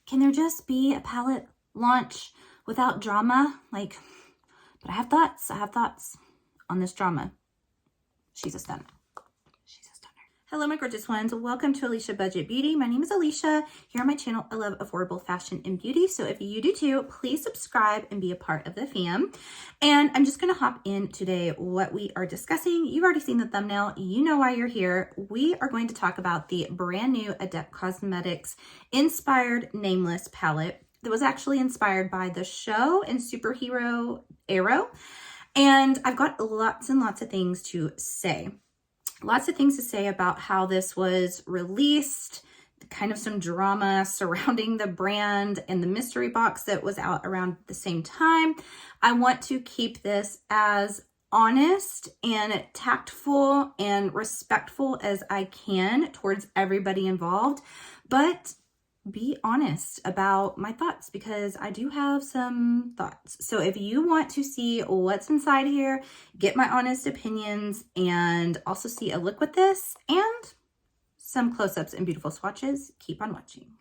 Can there just be a palette launch without drama? Like, but I have thoughts on this drama. She's a stunner. She's a stunner. Hello, my gorgeous ones. Welcome to Aleisha Budget Beauty. My name is Aleisha. Here on my channel, I love affordable fashion and beauty. So if you do too, please subscribe and be a part of the fam. And I'm just going to hop in today what we are discussing. You've already seen the thumbnail. You know why you're here. We are going to talk about the brand new Adept Cosmetics inspired Nameless palette that was actually inspired by the show and superhero Arrow. And I've got lots and lots of things to say. Lots of things to say about how this was released, kind of some drama surrounding the brand and the mystery box that was out around the same time. I want to keep this as honest and tactful and respectful as I can towards everybody involved, but be honest about my thoughts because I do have some thoughts. So if you want to see what's inside here, get my honest opinions, and also see a look with this and some close-ups and beautiful swatches, keep on watching.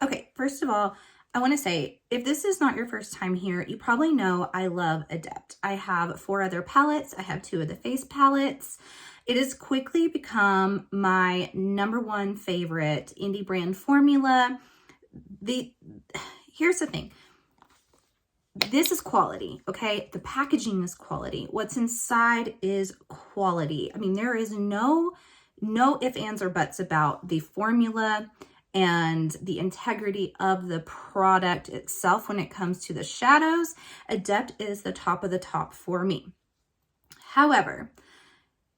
Okay, first of all, I want to say, if this is not your first time here, you probably know I love Adept. I have 4 other palettes. I have 2 of the face palettes. It has quickly become my #1 favorite indie brand formula. Here's the thing. This is quality, okay? The packaging is quality. What's inside is quality. I mean, there is no ifs, ands, or buts about the formula and the integrity of the product itself when it comes to the shadows. Adept is the top of the top for me. However,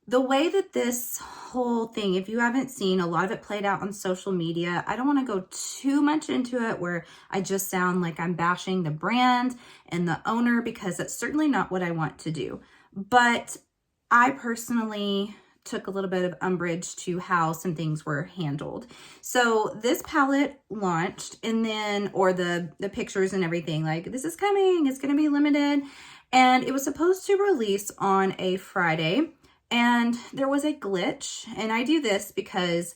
the way that this whole thing, if you haven't seen, a lot of it played out on social media. I don't want to go too much into it where I just sound like I'm bashing the brand and the owner, because that's certainly not what I want to do. But I personally took a little bit of umbrage to how some things were handled. So this palette launched, and then, or the pictures and everything, like, this is coming, it's going to be limited. And it was supposed to release on a Friday. And there was a glitch, and I do this because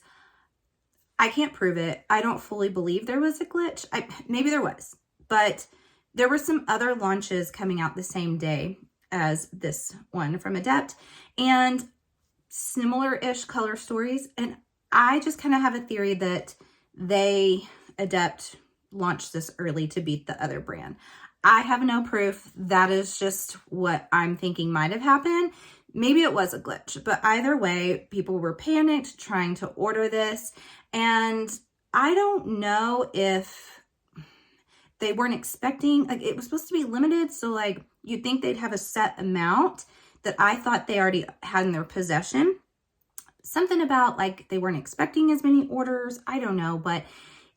I can't prove it. I don't fully believe there was a glitch. Maybe there was, but there were some other launches coming out the same day as this one from Adept, and similar-ish color stories. And I just kind of have a theory that Adept launched this early to beat the other brand. I have no proof. That is just what I'm thinking might have happened. Maybe it was a glitch, but either way, people were panicked trying to order this. And I don't know if they weren't expecting, like, it was supposed to be limited. So like, you'd think they'd have a set amount that I thought they already had in their possession. Something about like, they weren't expecting as many orders. I don't know, but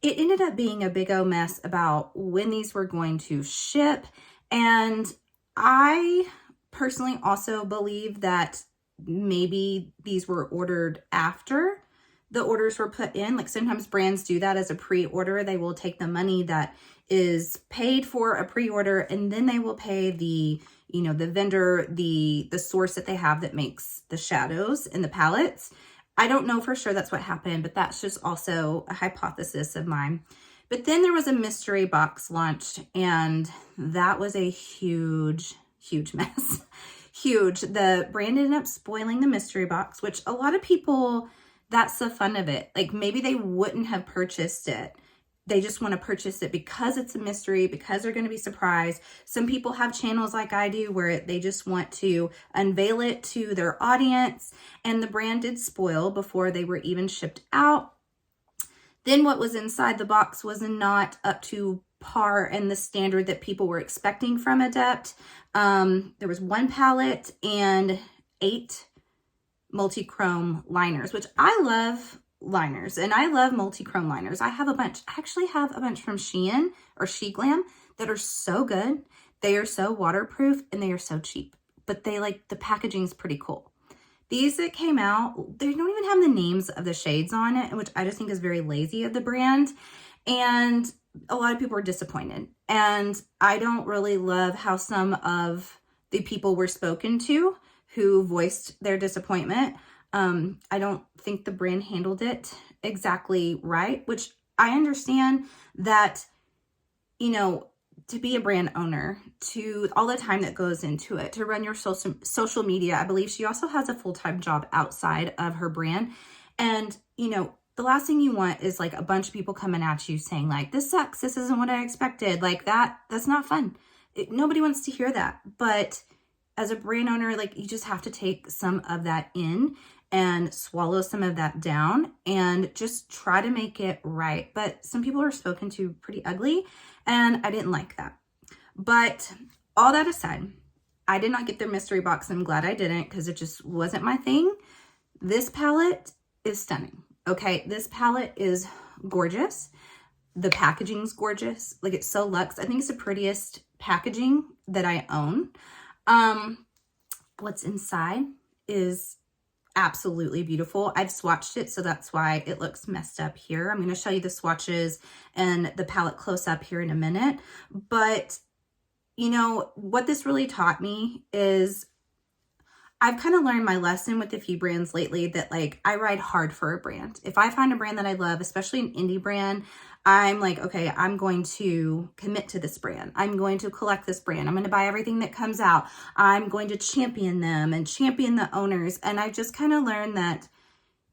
it ended up being a big old mess about when these were going to ship. And I personally also believe that maybe these were ordered after the orders were put in. Like, sometimes brands do that as a pre-order. They will take the money that is paid for a pre-order, and then they will pay the, you know, the vendor, the source that they have that makes the shadows and the palettes. I don't know for sure that's what happened, but that's just also a hypothesis of mine. But then there was a mystery box launched, and that was a huge mess. Huge. The brand ended up spoiling the mystery box, which a lot of people, that's the fun of it. Like, maybe they wouldn't have purchased it. They just want to purchase it because it's a mystery, because they're going to be surprised. Some people have channels like I do where they just want to unveil it to their audience, and the brand did spoil before they were even shipped out. Then what was inside the box was not up to par and the standard that people were expecting from Adept. There was 1 palette and 8 multi-chrome liners, which I love liners, and I love multi-chrome liners. I have a bunch. I actually have a bunch from Shein or SheGlam that are so good. They are so waterproof and they are so cheap, but they, like, the packaging is pretty cool. These that came out, they don't even have the names of the shades on it, which I just think is very lazy of the brand. And a lot of people were disappointed. And I don't really love how some of the people were spoken to who voiced their disappointment. I don't think the brand handled it exactly right, which I understand that, you know, to be a brand owner, to all the time that goes into it, to run your social media. I believe she also has a full-time job outside of her brand. And, you know, the last thing you want is like a bunch of people coming at you saying like, this sucks, this isn't what I expected. Like that's not fun. Nobody wants to hear that. But as a brand owner, like you just have to take some of that in and swallow some of that down and just try to make it right. But some people are spoken to pretty ugly, and I didn't like that. But all that aside, I did not get their mystery box. I'm glad I didn't, because it just wasn't my thing. This palette is stunning. Okay, this palette is gorgeous. The packaging's gorgeous. Like, it's so luxe. I think it's the prettiest packaging that I own. What's inside is absolutely beautiful. I've swatched it, so that's why it looks messed up here. I'm going to show you the swatches and the palette close up here in a minute. But, you know, what this really taught me is I've kind of learned my lesson with a few brands lately that, like, I ride hard for a brand. If I find a brand that I love, especially an indie brand, I'm like, okay, I'm going to commit to this brand. I'm going to collect this brand. I'm going to buy everything that comes out. I'm going to champion them and champion the owners. And I just kind of learned that,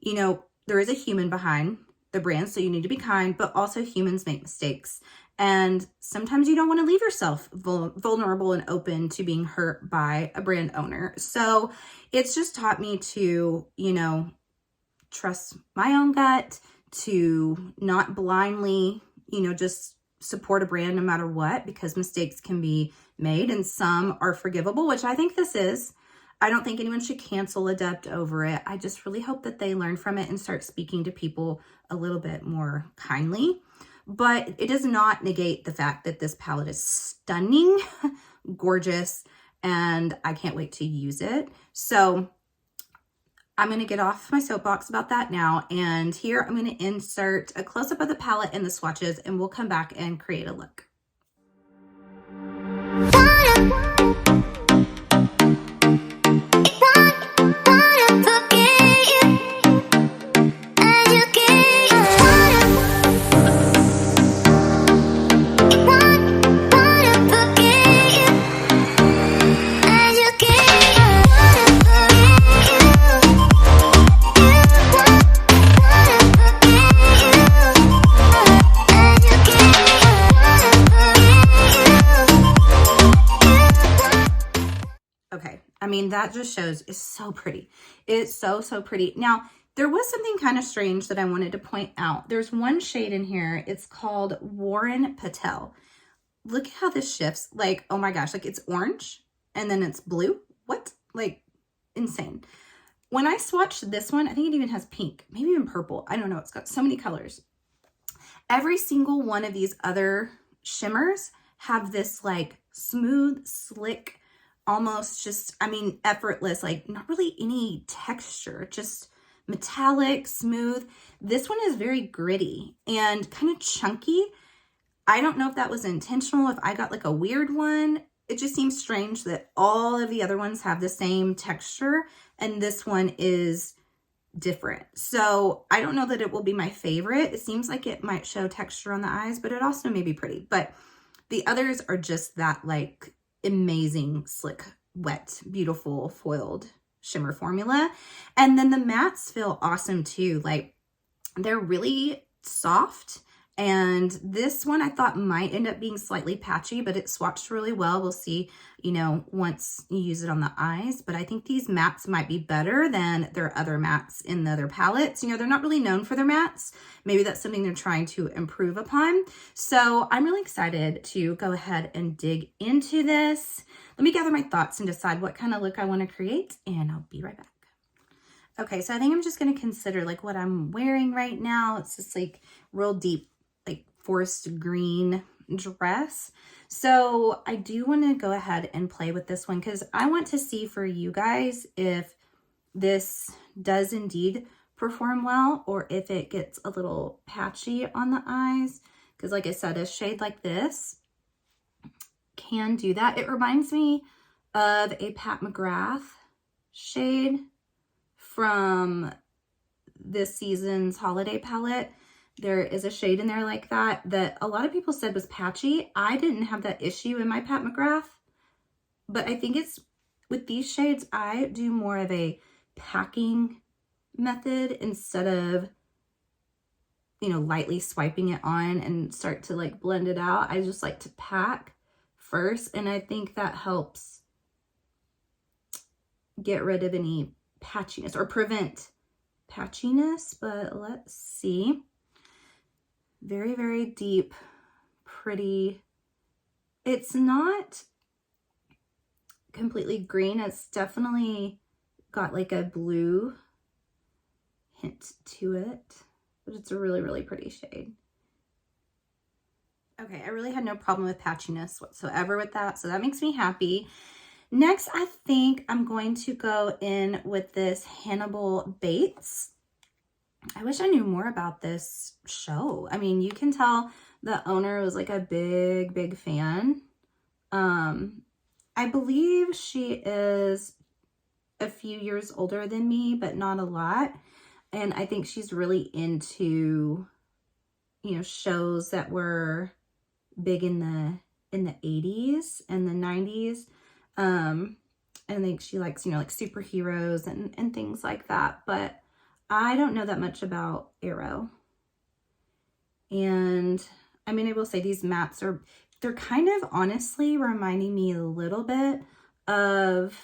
you know, there is a human behind the brand, so you need to be kind, but also humans make mistakes. And sometimes you don't want to leave yourself vulnerable and open to being hurt by a brand owner. So it's just taught me to, you know, trust my own gut, to not blindly, you know, just support a brand no matter what, because mistakes can be made and some are forgivable, which I think this is. I don't think anyone should cancel Adept over it. I just really hope that they learn from it and start speaking to people a little bit more kindly. But it does not negate the fact that this palette is stunning, gorgeous, and I can't wait to use it. So I'm going to get off my soapbox about that now. And here I'm going to insert a close-up of the palette and the swatches, and we'll come back and create a look. I mean, that just shows it's so pretty. It's so, so pretty. Now, there was something kind of strange that I wanted to point out. There's one shade in here. It's called Warren Patel. Look at how this shifts. Like, oh my gosh, like it's orange and then it's blue. What? Like, insane. When I swatched this one, I think it even has pink, maybe even purple. I don't know. It's got so many colors. Every single one of these other shimmers have this like smooth, slick, almost just, I mean, effortless, like not really any texture, just metallic, smooth. This one is very gritty and kind of chunky. I don't know if that was intentional, if I got like a weird one. It just seems strange that all of the other ones have the same texture and this one is different. So I don't know that it will be my favorite. It seems like it might show texture on the eyes, but it also may be pretty. But the others are just that like amazing, slick, wet, beautiful foiled shimmer formula. And then the mattes feel awesome too. Like they're really soft. And this one I thought might end up being slightly patchy, but it swatched really well. We'll see, you know, once you use it on the eyes. But I think these mattes might be better than their other mattes in the other palettes. You know, they're not really known for their mattes. Maybe that's something they're trying to improve upon. So I'm really excited to go ahead and dig into this. Let me gather my thoughts and decide what kind of look I want to create, and I'll be right back. Okay, so I think I'm just going to consider like what I'm wearing right now. It's just like real deep, like forest green dress. So I do want to go ahead and play with this one because I want to see for you guys if this does indeed perform well or if it gets a little patchy on the eyes. Because like I said, a shade like this can do that. It reminds me of a Pat McGrath shade from this season's holiday palette. There is a shade in there like that that a lot of people said was patchy. I didn't have that issue in my Pat McGrath, but I think it's with these shades, I do more of a packing method instead of, you know, lightly swiping it on and start to like blend it out. I just like to pack first, and I think that helps get rid of any patchiness or prevent patchiness. But let's see. Very, very deep, pretty. It's not completely green. It's definitely got like a blue hint to it, but it's a really, really pretty shade. Okay, I really had no problem with patchiness whatsoever with that, so that makes me happy. Next, I think I'm going to go in with this Hannibal Bates. I wish I knew more about this show. I mean, you can tell the owner was like a big, big fan. I believe she is a few years older than me, but not a lot. And I think she's really into, you know, shows that were big in the 80s and the 90s. I think she likes, you know, like superheroes and things like that. But I don't know that much about Arrow. And I mean, I will say these mattes they're kind of honestly reminding me a little bit of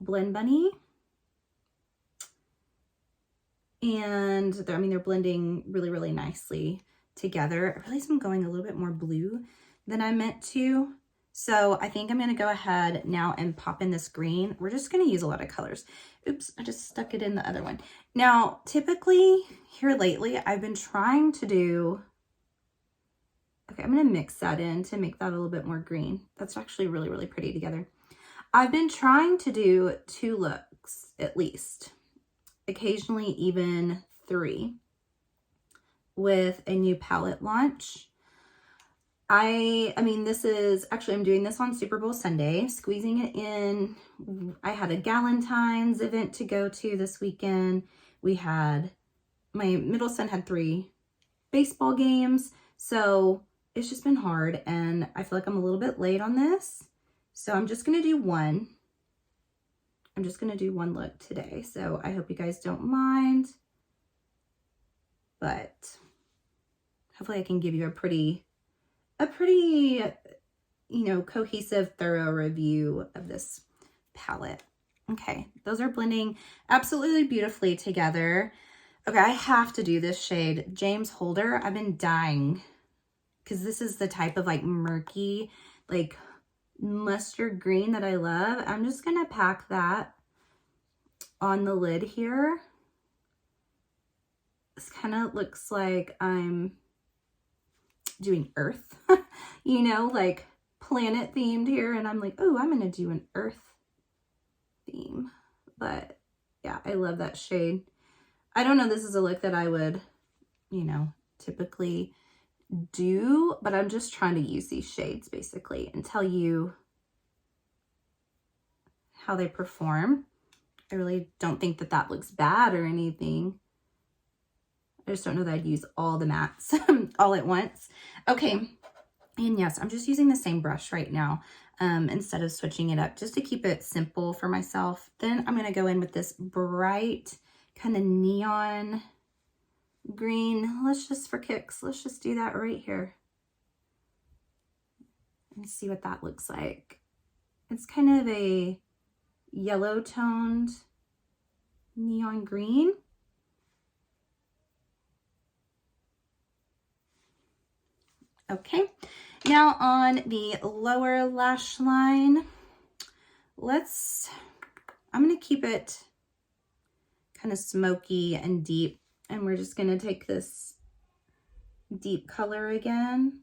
Blend Bunny. And I mean, they're blending really, really nicely together. I realize I'm going a little bit more blue than I meant to. So I think I'm going to go ahead now and pop in this green. We're just going to use a lot of colors. Oops, I just stuck it in the other one. Now, typically here lately, I've been trying to do, okay, I'm going to mix that in to make that a little bit more green. That's actually really, really pretty together. I've been trying to do 2 looks at least, occasionally even 3 with a new palette launch. I mean, this is actually, I'm doing this on Super Bowl Sunday, squeezing it in. I had a Galentine's event to go to this weekend. My middle son had 3 baseball games. So it's just been hard, and I feel like I'm a little bit late on this. So I'm just going to do one. I'm just going to do 1 look today. So I hope you guys don't mind, but hopefully I can give you a pretty, you know, cohesive, thorough review of this palette. Okay, those are blending absolutely beautifully together. Okay, I have to do this shade, James Holder. I've been dying because this is the type of like murky, like mustard green that I love. I'm just gonna pack that on the lid here. This kind of looks like I'm doing earth, you know, like planet themed here. And I'm like, oh, I'm going to do an earth theme. But yeah, I love that shade. I don't know, this is a look that I would, you know, typically do, but I'm just trying to use these shades basically and tell you how they perform. I really don't think that that looks bad or anything. I just don't know that I'd use all the mattes all at once. Okay, and yes, I'm just using the same brush right now instead of switching it up just to keep it simple for myself. Then I'm going to go in with this bright kind of neon green. Let's just, for kicks, let's just do that right here. And see what that looks like. It's kind of a yellow toned neon green. Okay, now on the lower lash line, I'm going to keep it kind of smoky and deep, and we're just going to take this deep color again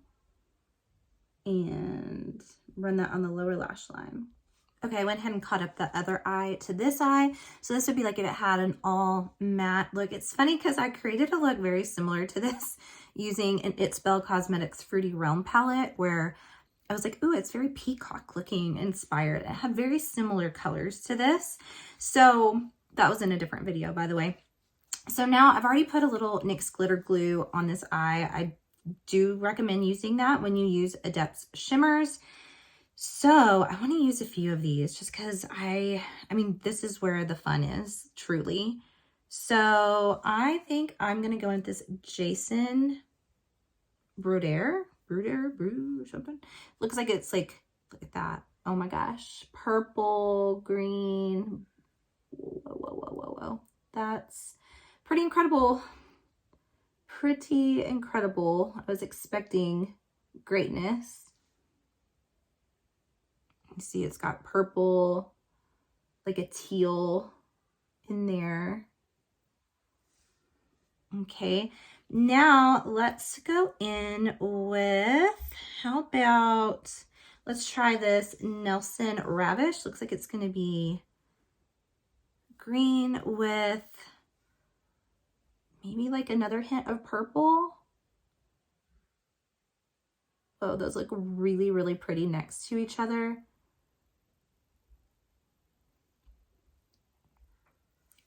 and run that on the lower lash line. Okay, I went ahead and caught up the other eye to this eye. So this would be like if it had an all matte look. It's funny because I created a look very similar to this using an It's Belle Cosmetics Fruity Realm palette, where I was like, ooh, it's very peacock looking inspired. It had very similar colors to this. So that was in a different video, by the way. So now I've already put a little NYX glitter glue on this eye. I do recommend using that when you use Adept's shimmers. So I want to use a few of these just because I mean, this is where the fun is, truly. So I think I'm going to go with this Jason Bruder, something. Looks like it's like, look at that. Oh my gosh. Purple, green. Whoa. That's pretty incredible. Pretty incredible. I was expecting greatness. You see it's got purple, like a teal in there. Okay, now let's go in with, how about, let's try this Nelson Ravish. Looks like it's going to be green with maybe like another hint of purple. Oh, those look really, really pretty next to each other.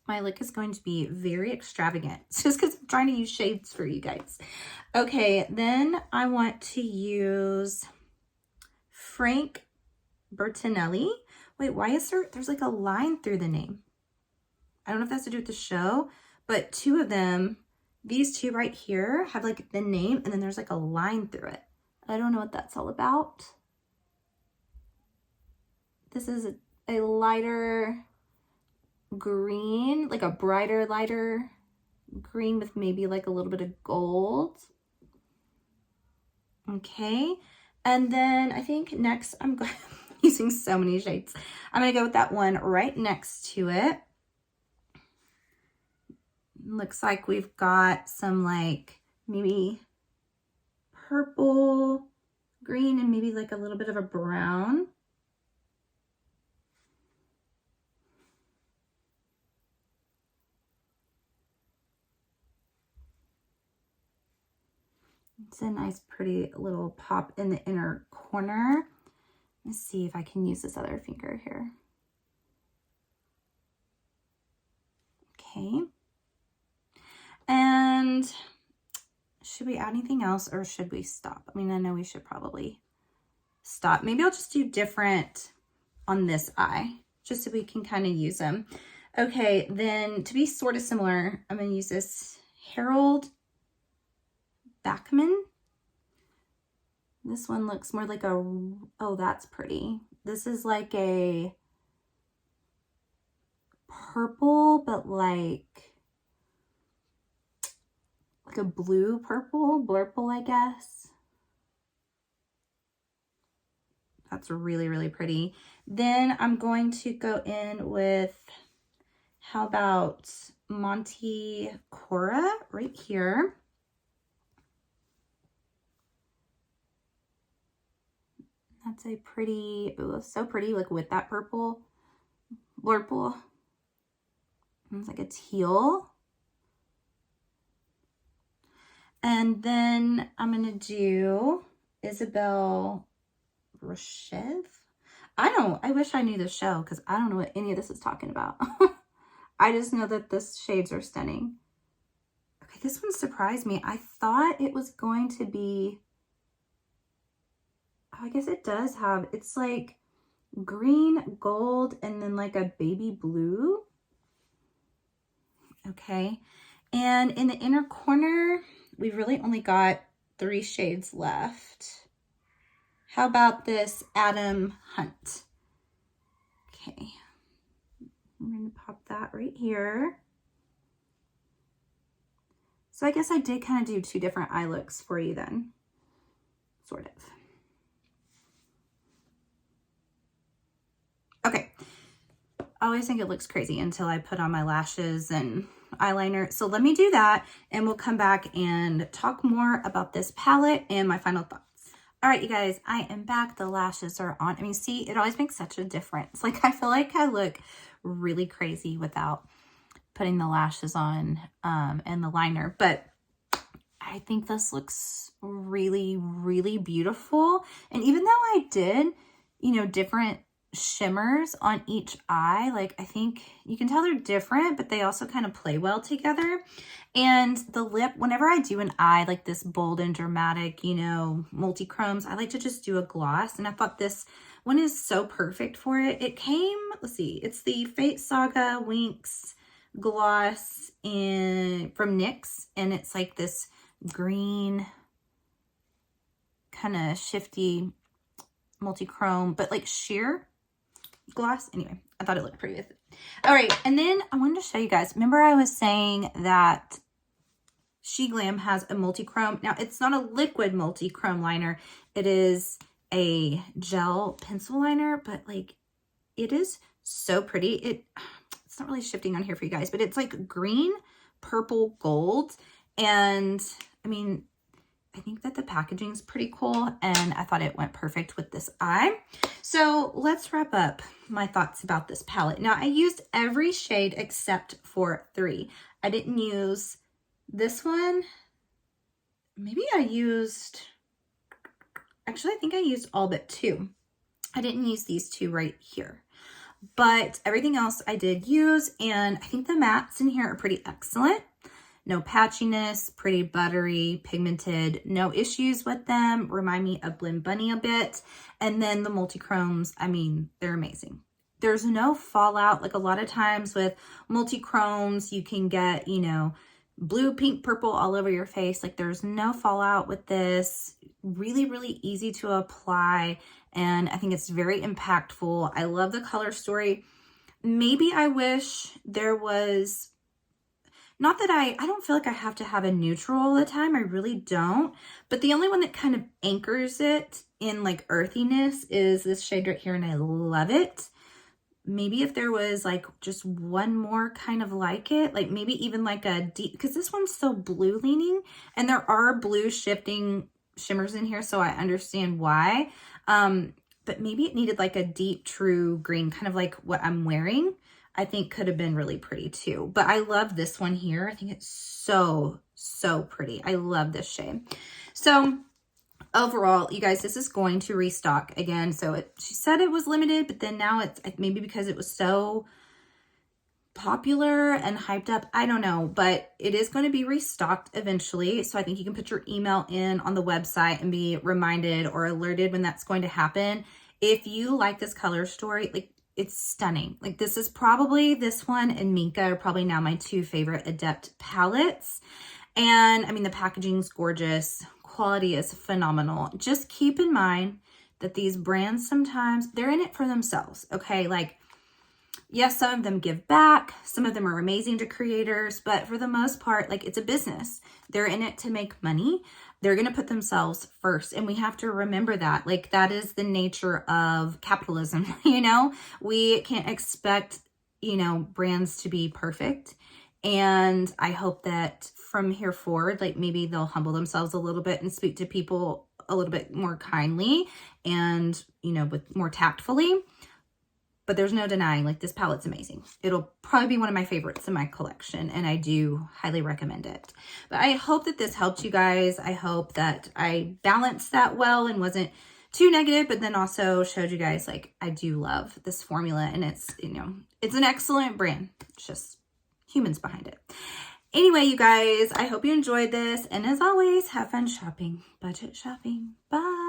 My look is going to be very extravagant just because I'm trying to use shades for you guys. Okay, then I want to use Frank Bertinelli. Wait, why is there's like a line through the name? I don't know if that's to do with the show, but two of them, these two right here, have like the name and then there's like a line through it. I don't know what that's all about. This is a lighter green, like a brighter, lighter green with maybe like a little bit of gold. Okay, and then I think next I'm using so many shades. I'm gonna go with that one right next to it. Looks like we've got some like maybe purple, green, and maybe like a little bit of a brown. It's a nice pretty little pop in the inner corner. Let's see if I can use this other finger here. Okay. And should we add anything else or should we stop? I mean, I know we should probably stop. Maybe I'll just do different on this eye just so we can kind of use them. Okay, then to be sort of similar, I'm going to use this Harold Bachman. This one looks more like a, oh, that's pretty. This is like a purple, but like a blue purple, blurple, I guess. That's really, really pretty. Then I'm going to go in with, how about Monte Cora right here. That's a pretty, ooh, so pretty, like with that purple, blurple. It's like a teal. And then I'm gonna do Isabel Rochev. I wish I knew the show because I don't know what any of this is talking about. I just know that the shades are stunning. Okay, this one surprised me. I thought it was going to be, oh, I guess it does have, it's like green, gold, and then like a baby blue. Okay, and in the inner corner, we've really only got 3 shades left. How about this Adam Hunt? Okay, I'm going to pop that right here. So I guess I did kind of do 2 different eye looks for you then, sort of. Okay, I always think it looks crazy until I put on my lashes and eyeliner. So let me do that and we'll come back and talk more about this palette and my final thoughts. All right, you guys, I am back. The lashes are on. I mean, see, it always makes such a difference. Like, I feel like I look really crazy without putting the lashes on and the liner, but I think this looks really, really beautiful. And even though I did, you know, different shimmers on each eye. Like, I think you can tell they're different, but they also kind of play well together. And the lip, whenever I do an eye like this bold and dramatic, you know, multi-chromes, I like to just do a gloss. And I thought this one is so perfect for it. It came, let's see, it's the Fate Saga Winx gloss from NYX. And it's like this green, kind of shifty multi-chrome, but like sheer gloss. Anyway, I thought it looked pretty with it. All right, and then I wanted to show you guys, remember I was saying that She Glam has a multi-chrome. Now, it's not a liquid multi-chrome liner. It is a gel pencil liner, but like, it is so pretty. It's not really shifting on here for you guys, but it's like green, purple, gold. And I mean, I think that the packaging is pretty cool, and I thought it went perfect with this eye. So let's wrap up my thoughts about this palette. Now, I used every shade except for 3. I didn't use this one. Maybe I used, actually, I think I used all but 2. I didn't use these 2 right here, but everything else I did use, and I think the mattes in here are pretty excellent. No patchiness, pretty buttery, pigmented, no issues with them. Remind me of Blend Bunny a bit. And then the multi-chromes, I mean, they're amazing. There's no fallout. Like a lot of times with multi-chromes, you can get, you know, blue, pink, purple all over your face. Like there's no fallout with this. Really, really easy to apply. And I think it's very impactful. I love the color story. Maybe I wish there was, not that I don't feel like I have to have a neutral all the time. I really don't. But the only one that kind of anchors it in like earthiness is this shade right here, and I love it. Maybe if there was like just one more kind of like it, like maybe even like a deep, because this one's so blue leaning, and there are blue shifting shimmers in here, so I understand why. But maybe it needed like a deep true green, kind of like what I'm wearing. I think could have been really pretty too. But I love this one here. I think it's so, so pretty. I love this shade. So overall, you guys, this is going to restock again. So she said it was limited, but then now it's maybe because it was so popular and hyped up. I don't know, but it is going to be restocked eventually. So I think you can put your email in on the website and be reminded or alerted when that's going to happen. If you like this color story, like, it's stunning. Like this is probably, this one and Minka are probably now my 2 favorite Adept palettes. And I mean, the packaging is gorgeous. Quality is phenomenal. Just keep in mind that these brands, sometimes they're in it for themselves. Okay. Like, yes, some of them give back. Some of them are amazing to creators, but for the most part, like it's a business. They're in it to make money. They're going to put themselves first. And we have to remember that. Like that is the nature of capitalism. You know, we can't expect, you know, brands to be perfect. And I hope that from here forward, like maybe they'll humble themselves a little bit and speak to people a little bit more kindly and, you know, with more tactfully. But there's no denying, like this palette's amazing. It'll probably be one of my favorites in my collection, and I do highly recommend it. But I hope that this helped you guys. I hope that I balanced that well and wasn't too negative, but then also showed you guys, like, I do love this formula, and it's, you know, it's an excellent brand. It's just humans behind it. Anyway, you guys, I hope you enjoyed this. And as always, have fun shopping. Budget shopping. Bye.